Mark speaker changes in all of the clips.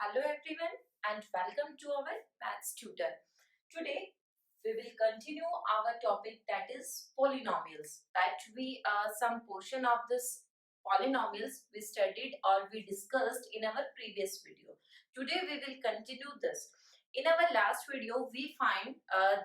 Speaker 1: Hello everyone and welcome to our Maths Tutor. Today we will continue our topic, that is polynomials. Some portion of this polynomials we studied or we discussed in our previous video. Today we will continue this. In our last video we find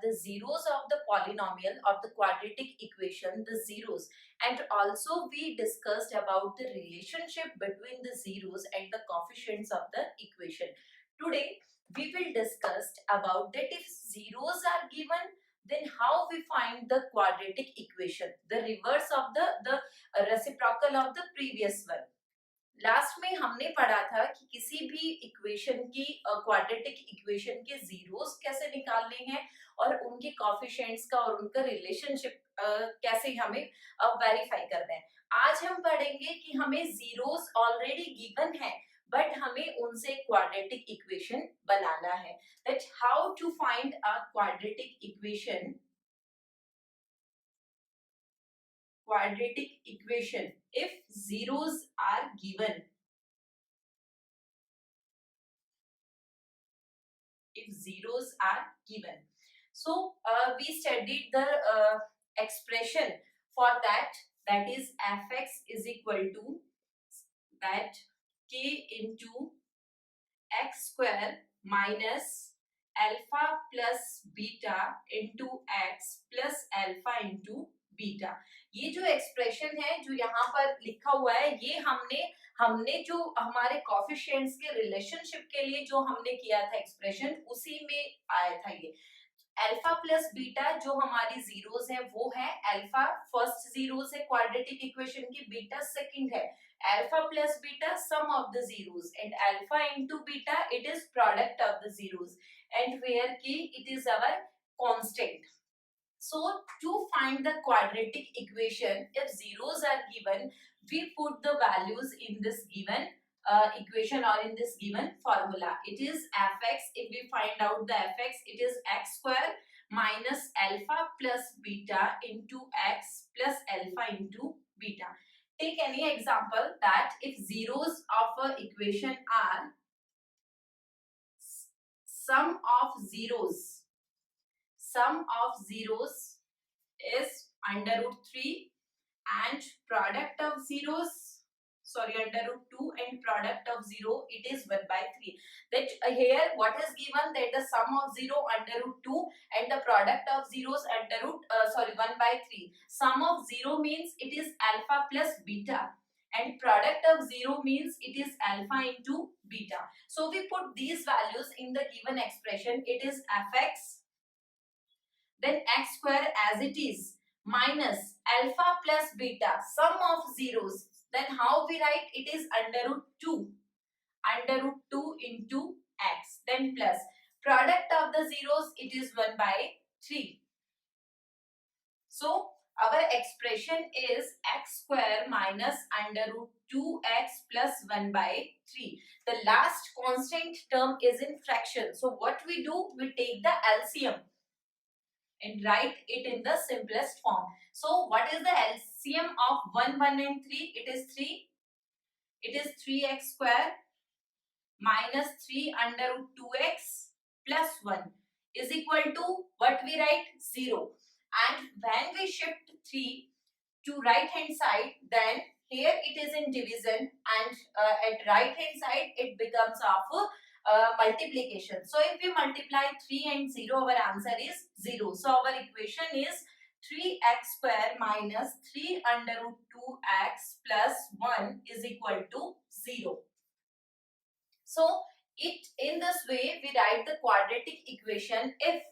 Speaker 1: the zeros of the polynomial of the quadratic equation, the zeros, and also we discussed about the relationship between the zeros and the coefficients of the equation. Today we will discuss about that if zeros are given, then how we find the quadratic equation, the reverse of the reciprocal of the previous one. Last में हमने पढ़ा था कि किसी भी equation की quadratic equation के zeros कैसे निकालने हैं और उनके कोफिशिएंट्स का और उनका रिलेशनशिप कैसे हमें वेरीफाई करना है. आज हम पढ़ेंगे कि हमें जीरोस ऑलरेडी गिवन है बट हमें उनसे क्वाड्रेटिक इक्वेशन बनाना है. That how to find a quadratic equation if zeros are given. So we studied the expression for that is fx is equal to that k into x square minus alpha plus beta into x plus alpha into beta. ये जो expression है जो यहाँ पर लिखा हुआ है, ये हमने जो हमारे कोफिशिएंट्स के रिलेशनशिप के लिए जो हमने किया था एक्सप्रेशन, उसी में आया था. ये अल्फा प्लस बीटा जो हमारी जीरोस है वो है, अल्फा फर्स्ट जीरोस है क्वाड्रेटिक इक्वेशन की, बीटा सेकंड है. Alpha plus beta sum of the zeros and alpha into beta it is product of the zeros and where की it is our constant. So to find the quadratic equation, if zeros are given, we put the values in this given equation or in this given formula. It is fx. If we find out the fx, it is x square minus alpha plus beta into x plus alpha into beta. Take any example that if zeros of a equation are sum of zeros is under root 3 and product of zeros, under root 2 and product of 0 it is 1 by 3. That here what is given, that the sum of 0 under root 2 and the product of zeros under root 1 by 3. Sum of 0 means it is alpha plus beta and product of 0 means it is alpha into beta. So we put these values in the given expression. It is fx, then x square as it is minus alpha plus beta sum of zeros. Then how we write, it is under root 2 into x, then plus product of the zeros, it is 1 by 3. So our expression is x square minus under root 2x plus 1 by 3. The last constant term is in fraction. So what we do, we take the LCM and write it in the simplest form. So what is the LCM of 1, 1 and 3? It is 3. It is 3x square minus 3 under root 2x plus 1 is equal to what we write, 0. And when we shift 3 to right hand side, then here it is in division and at right hand side it becomes of multiplication. So if we multiply 3 and 0, our answer is 0. So our equation is 3x square minus 3 under root 2x plus 1 is equal to 0. So in this way we write the quadratic equation if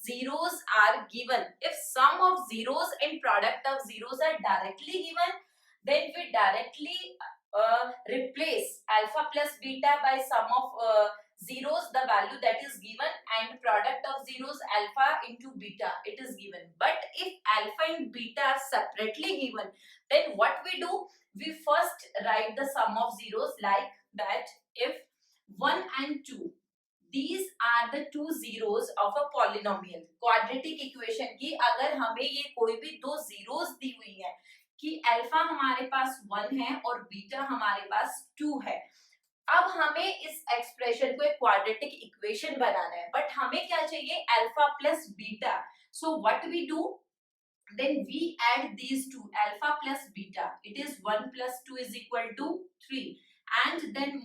Speaker 1: zeros are given. If sum of zeros and product of zeros are directly given, then we directly replace alpha plus beta by sum of zeros, the value that is given, and product of zeros alpha into beta, it is given. But if alpha and beta are separately given, then what we do, we first write the sum of zeros like that. If 1 and 2, these are the two zeros of a polynomial. Quadratic equation की अगर हमें ये कोई भी दो zeros दी हुई है कि अल्फा हमारे पास 1 है और बीटा हमारे पास 2 है, अब हमें इस एक्सप्रेशन को एक क्वाड्रेटिक इक्वेशन बनाना है, बट हमें क्या चाहिए, alpha plus beta. So what we do, then we add these two, alpha plus beta. It is 1 plus 2 is equal to 3, and then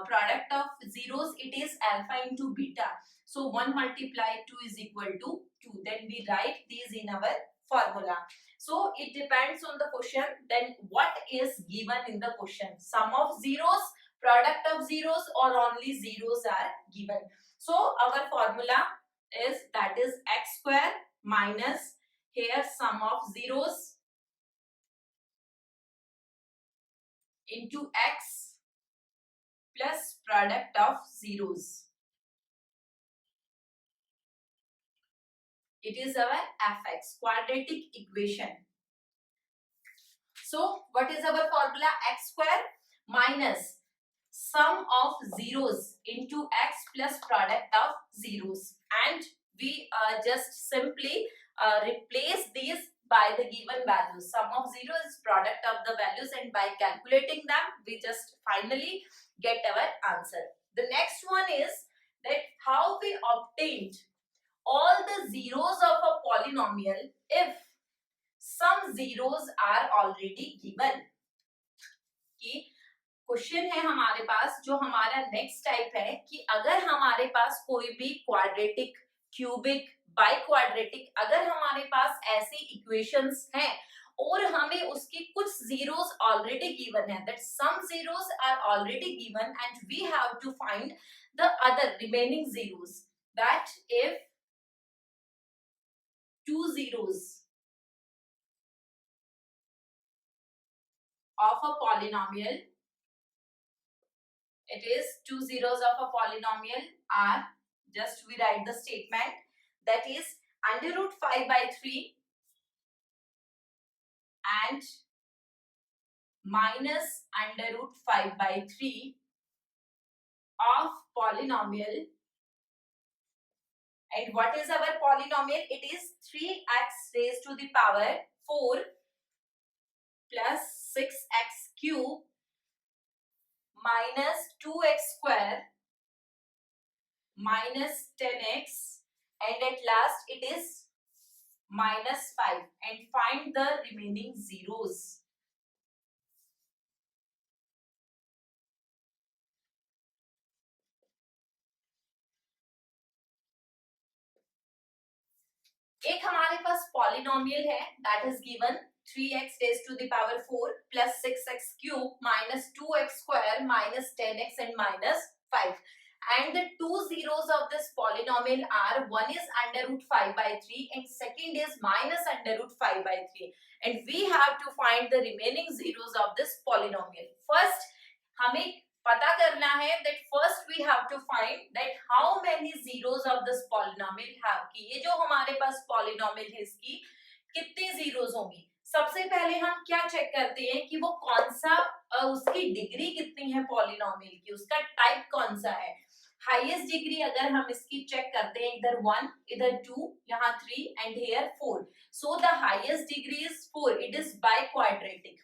Speaker 1: product of zeros, it is alpha into beta. So 1 multiplied 2 is equal to 2. Then we write these in our formula. So it depends on the question. Then what is given in the question, sum of zeros, product of zeros, or only zeros are given. So our formula is, that is x square minus, here sum of zeros into x plus product of zeros. It is our fx, quadratic equation. So what is our formula, x square minus sum of zeros into x plus product of zeros, and we just simply replace these by the given values. Sum of zeros is product of the values, and by calculating them we just finally get our answer. The next one is that how we obtained all the zeros of a polynomial if some zeros are already given. कि question है हमारे पास, जो हमारा next type है कि अगर हमारे पास कोई भी क्वाड्रेटिक, क्यूबिक, बाई क्वाड्रेटिक, अगर हमारे पास ऐसी इक्वेशंस हैं और हमें उसकी कुछ zeros already given है, that some zeros are already given and we have to find the other remaining zeros, that if two zeros of a polynomial, it is two zeros of a polynomial are, just we write the statement, that is under root 5 by 3 and minus under root 5 by 3 of polynomial. And what is our polynomial? It is 3x raised to the power 4 plus 6x cube minus 2x square minus 10x, and at last it is minus 5, and find the remaining zeros. एक हमारे पास polynomial है, that is given 3x raised to the power 4 plus 6x cube minus 2x square minus 10x and minus 5. And the two zeros of this polynomial are, one is under root 5 by 3 and second is minus under root 5 by 3. And we have to find the remaining zeros of this polynomial. First, हमें पता करना है that first we have to find that how many zeros of this polynomial have, कि ये जो हमारे पास polynomial है इसकी कितनी zeros होंगी. सबसे पहले हम क्या चेक करते हैं कि वो कौन सा, उसकी डिग्री कितनी है पॉलिनोमियल की, उसका टाइप कौन सा है. हाईएस्ट डिग्री अगर हम इसकी चेक करते हैं, इधर 1, इधर 2, यहाँ 3 and here 4. So the highest degree is 4. It is by quadratic.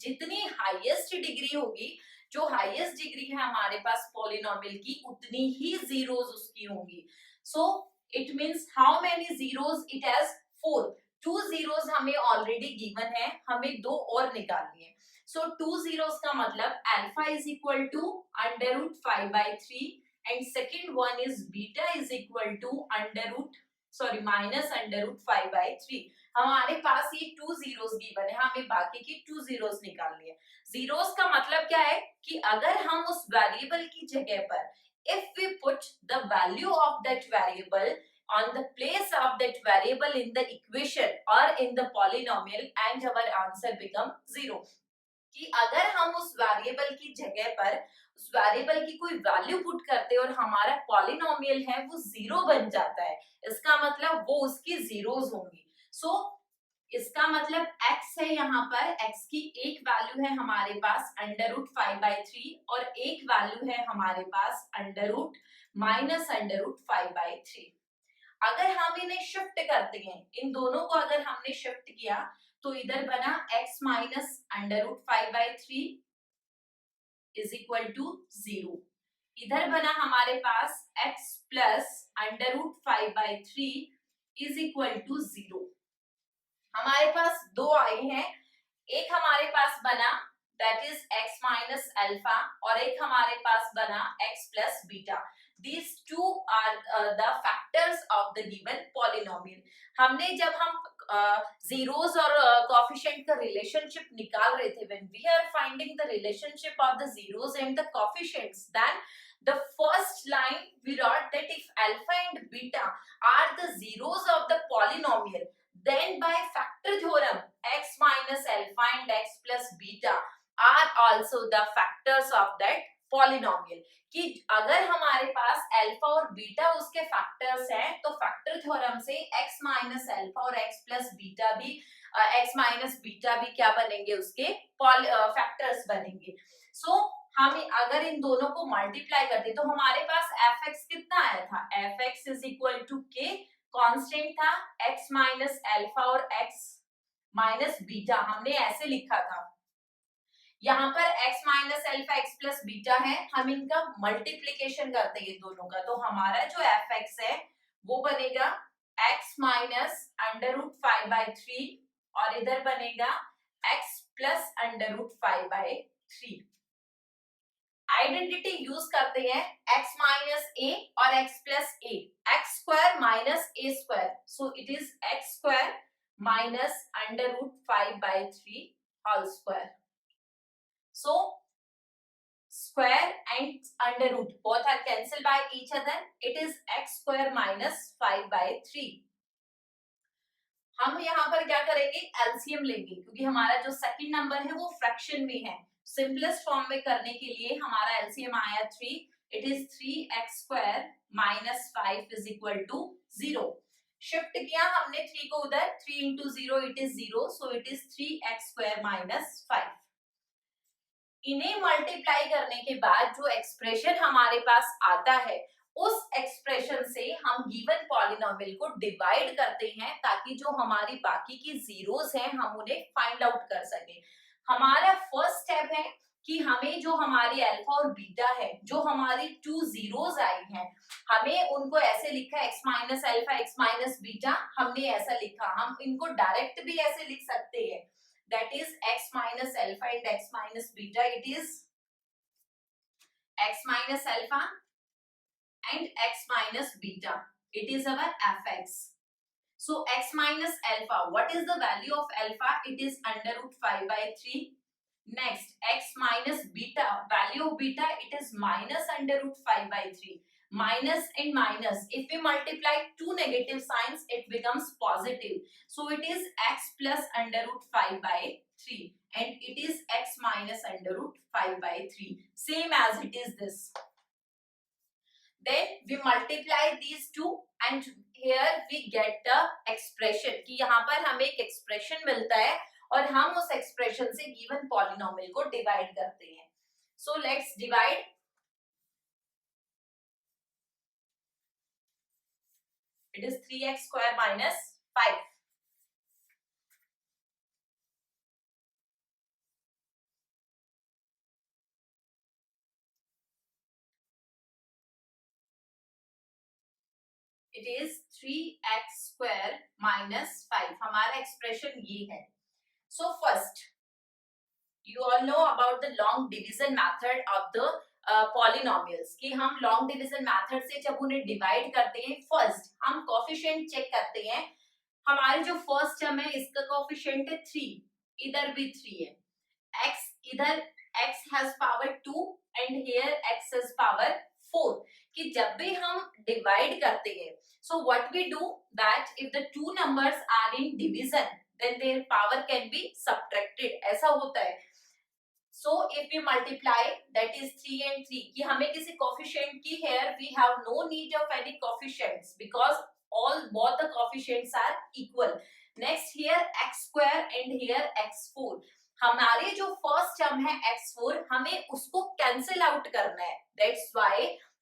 Speaker 1: जितनी हाईएस्ट डिग्री होगी, जो हाईएस्ट डिग्री है हमारे पास पॉलिनोमियल की, उतनी ही जीरोस उसकी होंगी. So it means how many zeros it has 4. 2 zeros हमें ऑलरेडी गिवन है, हमें दो और निकालनी है. सो 2 जीरोस का मतलब alpha is equal to under root 5 by 3 and second one is beta is equal to minus under root 5 by 3. हमारे पास ये 2 जीरोस गिवन है, हमें बाकी की 2 जीरोस निकालनी है. जीरोस का मतलब क्या है कि अगर हम उस वेरिएबल की जगह पर if we put the value of that variable on the place of that variable in the equation or in the polynomial and our answer become 0. कि अगर हम उस वेरिएबल की जगह पर उस वेरिएबल की कोई वैल्यू पुट करते हैं और हमारा पॉलिनोमियल है वो 0 बन जाता है, इसका मतलब वो उसकी जीरोस होंगी. सो इसका मतलब x है, यहाँ पर x की एक वैल्यू है हमारे पास अंडर रूट 5 बाई 3 और एक वैल्यू है हमारे पास under root minus under root 5 by 3. अगर हम इन्हें शिफ्ट करते हैं, इन दोनों को अगर हमने शिफ्ट किया तो इधर बना x minus under root 5 by 3 is equal to 0। इधर बना हमारे पास x plus under root 5/3 is equal to 0। हमारे पास दो आए हैं, एक हमारे पास बना that is x minus alpha और एक हमारे पास बना x plus beta. These two are the factors of the given polynomial। हमने जब हम zeros और coefficient का relationship निकाल रहे थे, when we are finding the relationship of the zeros and the coefficients, then the first line we wrote that if alpha and beta are the zeros of the polynomial, then by factor theorem x minus alpha and x plus beta are also the factors of that polynomial। कि अगर हमारे पास alpha और beta उसके factors हैं तो factor theorem से x minus alpha और x plus beta भी क्या बनेंगे, उसके फैक्टर्स बनेंगे। सो हम अगर इन दोनों को मल्टीप्लाई करते तो हमारे पास fx कितना आया था, fx is equal to k, constant था x माइनस अल्फा और x माइनस बीटा, हमने ऐसे लिखा था। यहाँ पर x minus alpha x plus beta है, हम इनका मल्टीप्लीकेशन करते हैं दोनों का, तो हमारा जो fx है वो बनेगा x माइनस अंडर रूट 5/3 और इधर बनेगा x plus under root 5/3। Identity use करते हैं x माइनस a और x plus a, x square minus a square, so it is x square minus under root 5/3 whole square. So square and under root both are cancelled by each other. It is x square minus 5/3। हम यहाँ पर क्या करेंगे, LCM लेंगे, क्योंकि हमारा जो second number है वो फ्रैक्शन में है। सिंपलेस्ट फॉर्म में करने के लिए हमारा एलसीएम आया 3। It is 3x square minus 5 is equal to 0। Shift किया हमने 3 को उधर, 3 into 0 it is 0, so it is 3x square minus 5। इन्हें मल्टीप्लाई करने के बाद जो एक्सप्रेशन हमारे पास आता है उस एक्सप्रेशन से हम गिवन पॉलिनोमियल को डिवाइड करते हैं ताकि जो हमारी बाकी की जीरोस हैं हम उन्हें फाइंड आउट कर सके। हमारा फर्स्ट स्टेप है कि हमें जो हमारी अल्फा और बीटा है, जो हमारी 2 जीरोस आई हैं, हमें उनको ऐसे लिखा x minus alpha x minus beta, हमने ऐसा लिखा। हम इनको डायरेक्ट भी ऐसे लिख सकते हैं, that is x minus alpha and x minus beta, it is x minus alpha and x minus beta, it is our fx। so x minus alpha, what is the value of alpha, it is under root 5/3। next x minus beta, value of beta, it is minus under root 5/3। minus and minus, if we multiply two negative signs it becomes positive, so it is x plus under root 5/3 and it is x minus under root 5/3, same as it is this। then we multiply these two and here we get the expression कि यहाँ पर हमें एक expression मिलता है और हम उस expression से given polynomial को divide करते हैं। so let's divide। it is 3x square minus 5। it is 3x square minus 5, हमारा एक्सप्रेशन ये है। so first you all know about the long division method of the polynomials कि हम long division method से जब उन्हें डिवाइड करते हैं, फर्स्ट हम कोफिशिएंट चेक करते हैं। हमारे जो फर्स्ट टर्म है इसका कोफिशिएंट है 3, इधर भी 3 है, x इधर x has power 2 and here x has power 4 कि जब भी हम डिवाइड करते हैं, so what we do that if the two numbers are in division then their power can be subtracted, ऐसा होता है। so if we multiply that is 3 and 3 कि हमें किसी कोफिशिएंट की, here we have no need of any coefficients because both the coefficients are equal। next here x square and here x4, हमारे जो first term है x4 हमें उसको cancel out करना है, that's why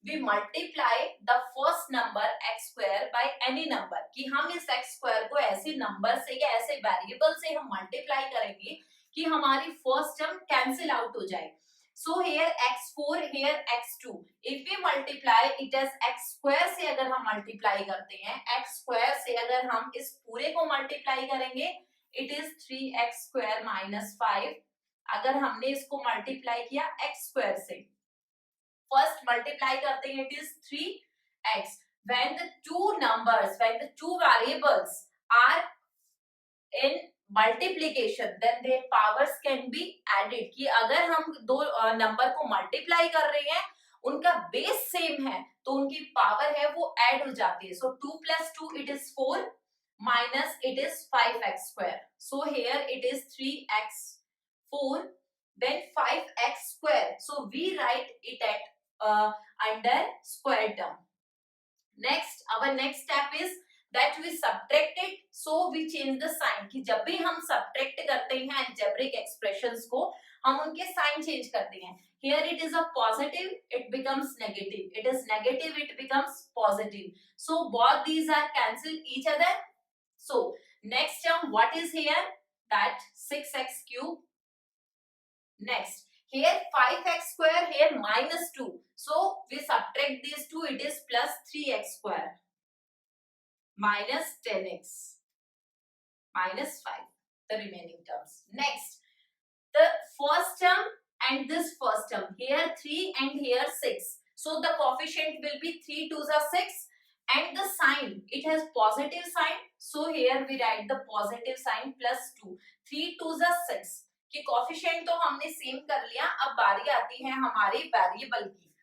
Speaker 1: we multiply the first number x square by any number कि हम इस x square को ऐसे नंबर से या ऐसे वेरिएबल से हम मल्टीप्लाई करेंगे कि हमारी फर्स्ट टर्म कैंसिल आउट हो जाए। So here x4, here x2. If we multiply it as x square से अगर हम multiply करते हैं, x square से अगर हम इस पूरे को multiply करेंगे, it is 3x square minus 5. अगर हमने इसको multiply किया x square से, first multiply करते हैं, it is 3x. When the two variables are in multiplication, then their powers can be added. कि अगर हम दो नंबर को मल्टीप्लाई कर रहे हैं, उनका बेस सेम है, तो उनकी पावर है वो ऐड हो जाती है. So 2 plus 2 it is 4 minus it is 5x square. So here it is 3x4 then 5x square. So we write it at under square term. Next, our next step is that we subtract it, so we change the sign. कि जब भी हम subtract करते हैं algebraic expressions को, हम उनके sign change करते हैं. Here it is a positive, it becomes negative. It is negative, it becomes positive. So both these are cancel each other. So next term, what is here? That 6x cube. Next, here 5x square, here minus 2. So we subtract these two, it is plus 3x square minus 10x minus 5, the remaining terms. Next, the first term and this first term, here 3 and here 6. So the coefficient will be 3 2s are 6 and the sign, it has positive sign. So here we write the positive sign plus 2. 3 2s are 6. कि coefficient तो हमने same कर लिया. अब बारी आती है हमारे वेरिएबल की.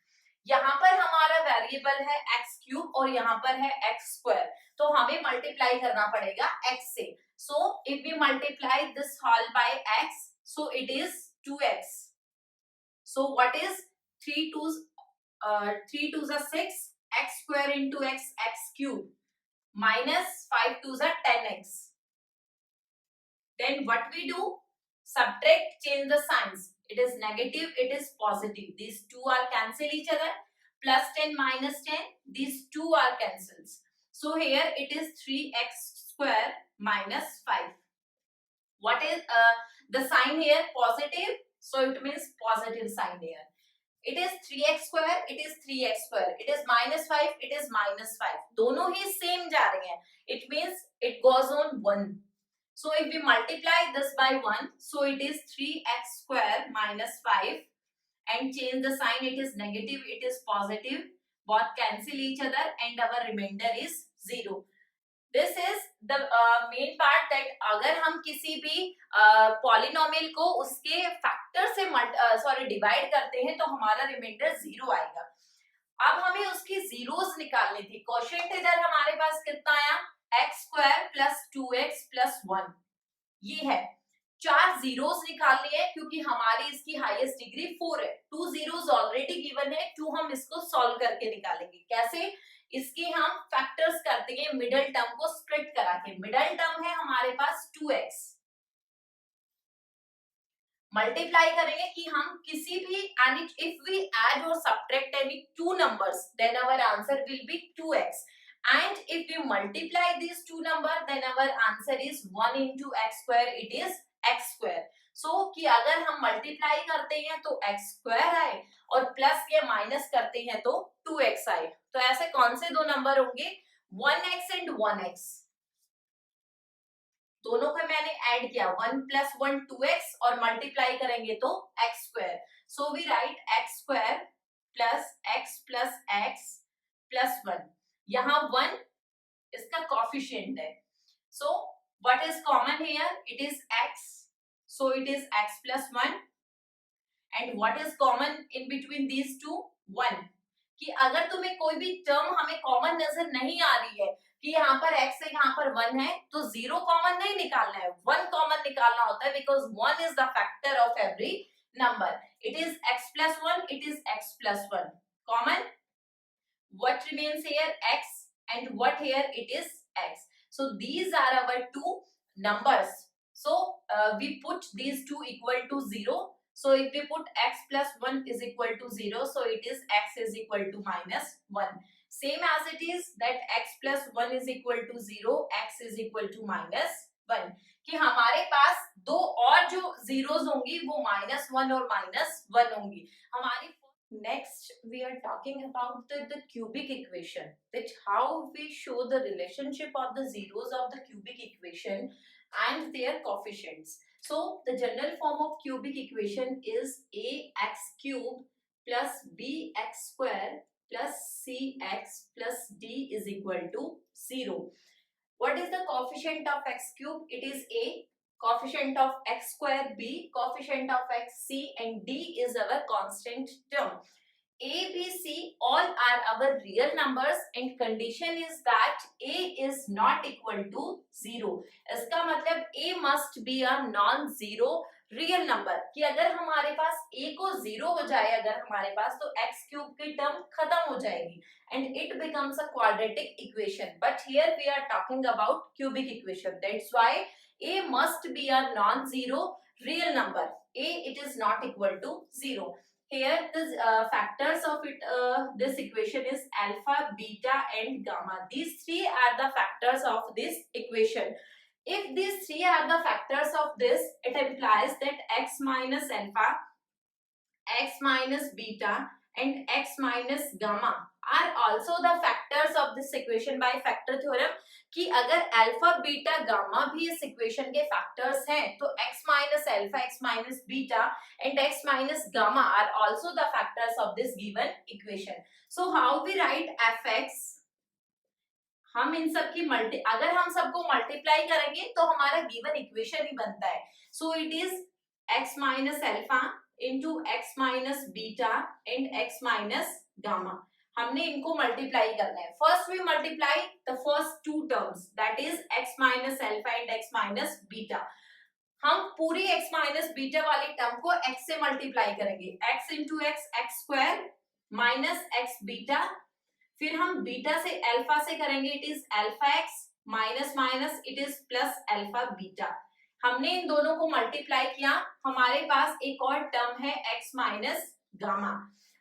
Speaker 1: यहाँ पर हमारा वेरिएबल है x क्यूब और यहाँ पर है x स्क्वायर, तो हमें मल्टीप्लाई करना पड़ेगा x से. So if we multiply this whole by x, so it is 2x. So what is 3 2s are 6, x square into x cube minus 5 2s are 10x. Then what we do? Subtract, change the signs. It is negative, it is positive. These two are cancel each other. Plus 10 minus 10, these two are cancels. So here it is 3x square minus 5. What is the sign here? Positive. So it means positive sign here. It is 3x square, it is 3x square. It is minus 5, it is minus 5. दोनों ही same जा रहे हैं. It means it goes on 1. So if we multiply this by 1, so it is 3x square minus 5 and change the sign, it is negative, it is positive, both cancel each other and our remainder is 0. This is the main part that अगर हम किसी भी polynomial को उसके factor से divide करते हैं तो हमारा remainder 0 आएगा. अब हमें उसकी zeros निकालनी थी. Quotient इधर हमारे पास कितना आया? x square plus 2x plus 1. ये है. 4 zeros निकालनी है क्योंकि हमारी इसकी हाईएस्ट डिग्री 4 है. 2 zeros ऑलरेडी गिवन है, 2 हम इसको सॉल्व करके निकालेंगे. कैसे? इसके हम फैक्टर्स करते हैं मिडिल टर्म को स्प्लिट करा के. मिडिल टर्म है हमारे पास 2x. मल्टीप्लाई करेंगे कि हम किसी भी एंड इफ वी ऐड और subtract any two numbers then our answer will be 2x. And if we multiply these two numbers, then our answer is 1 into x square. It is x square. So कि अगर हम multiply करते हैं तो x square आए और plus या minus करते हैं तो 2x आए. तो ऐसे कौन से दो नंबर होंगे? 1x and 1x. दोनों को मैंने ऐड किया. 1 plus 1 2x और मल्टीप्लाई करेंगे तो x square. So we write x square plus x plus 1. यहाँ 1 इसका कोफिशिएंट है. So what is common here? It is x. So it is x plus 1. And what is common in between these two? 1. कि अगर तुम्हें कोई भी term हमें common नजर नहीं आ रही है कि यहाँ पर x है यहाँ पर 1 है, तो 0 कॉमन नहीं निकालना है, 1 कॉमन निकालना होता है. because 1 is the factor of every number. It is x plus 1. It is x plus 1. Common. What remains here? X. And what here? It is x. So these are our two numbers. So we put these two equal to 0. So if we put x plus 1 is equal to 0, so it is x is equal to minus 1. Same as it is that x plus 1 is equal to 0, x is equal to minus 1 कि हमारे पास दो और जो zeros होंगी वो -1 और -1 होंगी हमारी. Next, we are talking about the cubic equation, that how we show the relationship of the zeros of the cubic equation and their coefficients. So, the general form of cubic equation is ax cube plus bx square plus cx plus d is equal to 0. What is the coefficient of x cube? It is a. Coefficient of x square b, coefficient of x c, and d is our constant term. A, B, C all are our real numbers and condition is that A is not equal to 0. इसका मतलब A must be a non-zero real number कि अगर हमारे पास A को 0 हो जाए अगर हमारे पास तो x cube की टर्म खत्म हो जाएगी and it becomes a quadratic equation. But here we are talking about cubic equation. That's why A must be a non-zero real number. A it is not equal to 0. Here the factors of it this equation is alpha, beta and gamma. These three are the factors of this equation. If these three are the factors of this, it implies that x minus alpha, x minus beta and x minus gamma are also the factors of this equation by factor theorem कि अगर alpha beta gamma भी इस equation के factors हैं तो x minus alpha, x minus beta and x minus gamma are also the factors of this given equation. So how we write fx? हम इन सब की अगर हम सबको मल्टीप्लाई करेंगे तो हमारा गिवन इक्वेशन ही बनता है. So it is x minus alpha into x minus beta and x minus gamma. हमने इनको मल्टीप्लाई करना है. First we multiply the first two terms that is x minus alpha and x minus beta. हम पूरी x minus beta वाली term को x से multiply करेंगे. x into x x square minus x beta. फिर हम बीटा से alpha से करेंगे it is alpha x minus minus it is plus alpha beta. हमने इन दोनों को मल्टीप्लाई किया. हमारे पास एक और टर्म है x माइनस गामा.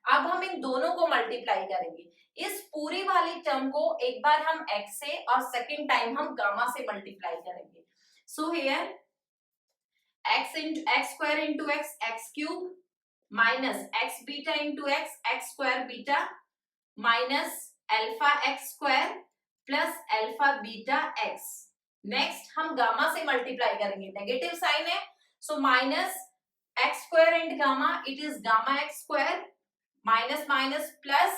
Speaker 1: अब हम इन दोनों को मल्टीप्लाई करेंगे. इस पूरी वाली टर्म को एक बार हम x से और सेकंड टाइम हम गामा से मल्टीप्लाई करेंगे. So here x into x square into x x cube minus x beta into x x square beta minus alpha x square plus alpha beta x. Next हम gamma से multiply करेंगे. Negative sign है so minus x square and gamma it is gamma x square minus minus plus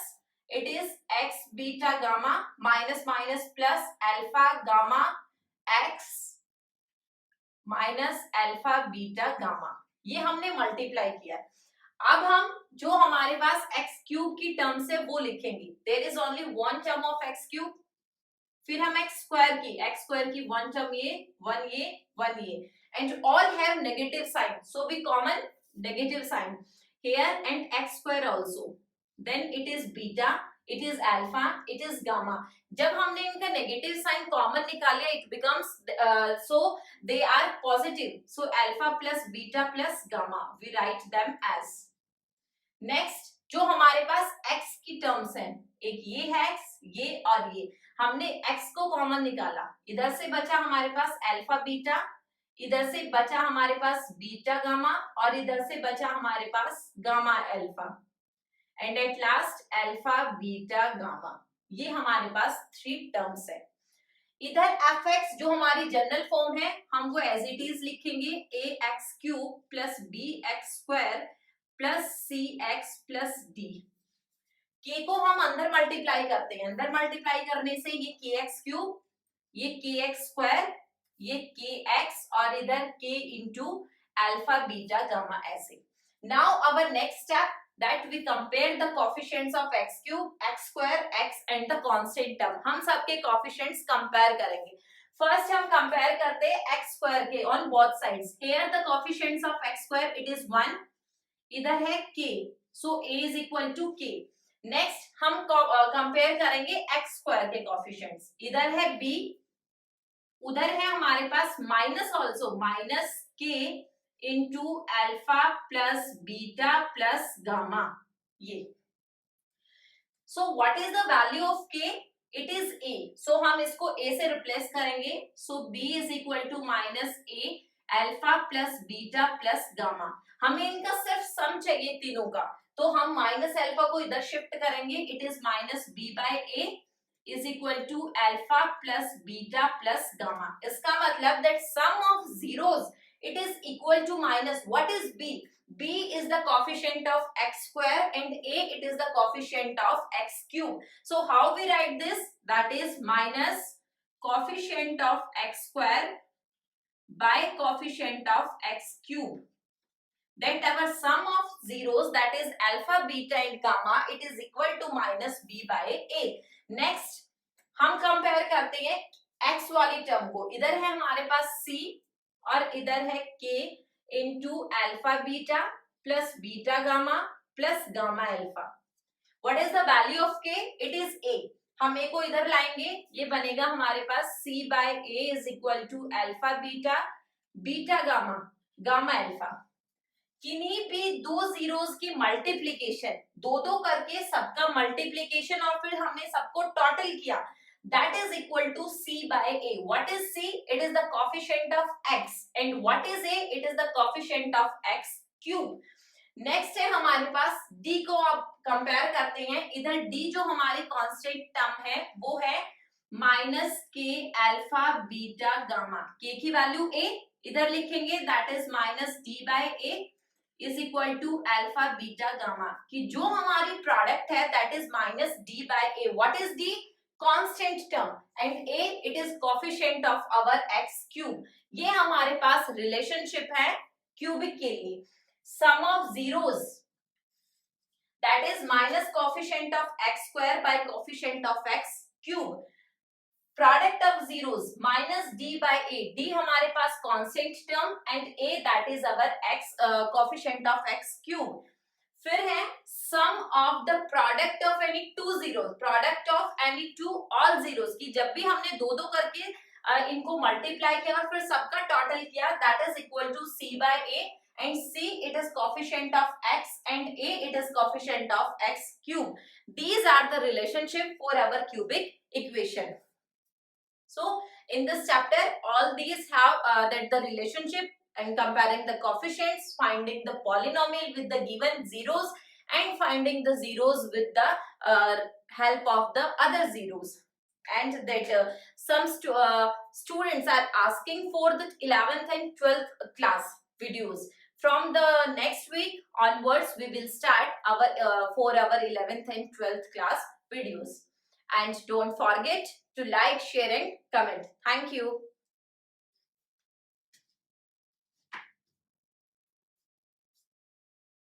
Speaker 1: it is x beta gamma minus minus plus alpha gamma x minus alpha beta gamma. ये हमने multiply किया. अब हम जो हमारे पास x cube की terms है वो लिखेंगे. There is only one term of x cube. फिर हम x स्क्वायर की वन टर्म ये वन ये and all have negative sign so we common negative sign here and x square also. Then it is beta, it is alpha, it is gamma. जब हमने इनका negative sign common निकाले it becomes so they are positive. So alpha plus beta plus gamma we write them as. Next जो हमारे पास x की terms हैं एक ये है x ये और ये. हमने x को कॉमन निकाला. इधर से बचा हमारे पास अल्फा बीटा, इधर से बचा हमारे पास बीटा गामा और इधर से बचा हमारे पास gamma alpha and at last alpha beta gamma. ये हमारे पास थ्री टर्म्स है. इधर fx जो हमारी जनरल फॉर्म है हम वो एज इट इज लिखेंगे ax cube plus bx square plus cx plus d. k को हम अंदर मल्टीप्लाई करते हैं. अंदर मल्टीप्लाई करने से ये kx क्यूब ये kx स्क्वायर ये kx और इधर k into alpha beta gamma ऐसे. Now our next step that we compare the coefficients of x cube x square x and the constant term. हम सबके कोएफिशिएंट्स कंपेयर करेंगे. First हम compare करते हैं x स्क्वायर के on both sides. Here the coefficients of x square it is 1. इधर है k so a is equal to k. Next हम कंपेयर करेंगे x स्क्वायर के कोएफिशिएंट्स. इधर है b उधर है हमारे पास minus also minus k into alpha plus beta plus gamma ये. So what is the value of k? it is a, so हम इसको a से रिप्लेस करेंगे, so b is equal to minus a alpha plus beta plus gamma. हमें इनका सिर्फ सम चाहिए तीनों का, तो हम माइनस अल्फा को इधर शिफ्ट करेंगे, it is minus b by a is equal to alpha plus beta plus gamma। इसका मतलब that sum of zeros it is equal to minus what is b? b is the coefficient of x square and a it is the coefficient of x cube। So how we write this? That is minus coefficient of x square by coefficient of x cube। That our sum of zeros, that is alpha, beta and gamma, it is equal to minus b by a। Next हम compare करते हैं x वाली term को, इधर है हमारे पास c और इधर है k into alpha beta plus beta gamma plus gamma alpha. What is the value of k? It is a। हम a को इधर लाएंगे, ये बनेगा हमारे पास c by a is equal to alpha beta beta gamma gamma alpha. किन्हीं भी दो जीरोस की मल्टीप्लीकेशन, दो दो करके सबका मल्टीप्लीकेशन और फिर हमने सबको टोटल किया, that is equal to c by a। what is c? it is the coefficient of x and what is a? it is the coefficient of x cube। Next है हमारे पास d को आप compare करते हैं, इधर d जो हमारी constant term है वो है minus k alpha beta gamma, k की वैल्यू a इधर लिखेंगे, that is minus d by a is equal to alpha beta gamma, कि जो हमारी प्रोडक्ट है that is minus d by a. What is d? Constant term and a it is coefficient of our x cube. ये हमारे पास relationship है cubic के लिए। Sum of zeros that is minus coefficient of x square by coefficient of x cube. Product of zeros minus d by a, d हमारे पास constant term and a that is our x coefficient of x cube. फिर है sum of the product of any two zeros, product of any two all zeros, की जब भी हमने दो दो करके इनको मल्टीप्लाई किया और फिर सबका टोटल किया, that is equal to c by a and c it is coefficient of x and a it is coefficient of x cube। These are the relationship for our cubic equation। So in this chapter all these have that the relationship and comparing the coefficients, finding the polynomial with the given zeros and finding the zeros with the help of the other zeros। And that some students are asking for the 11th and 12th class videos। From the next week onwards we will start our for our 11th and 12th class videos। And don't forget to like, share and comment. Thank you.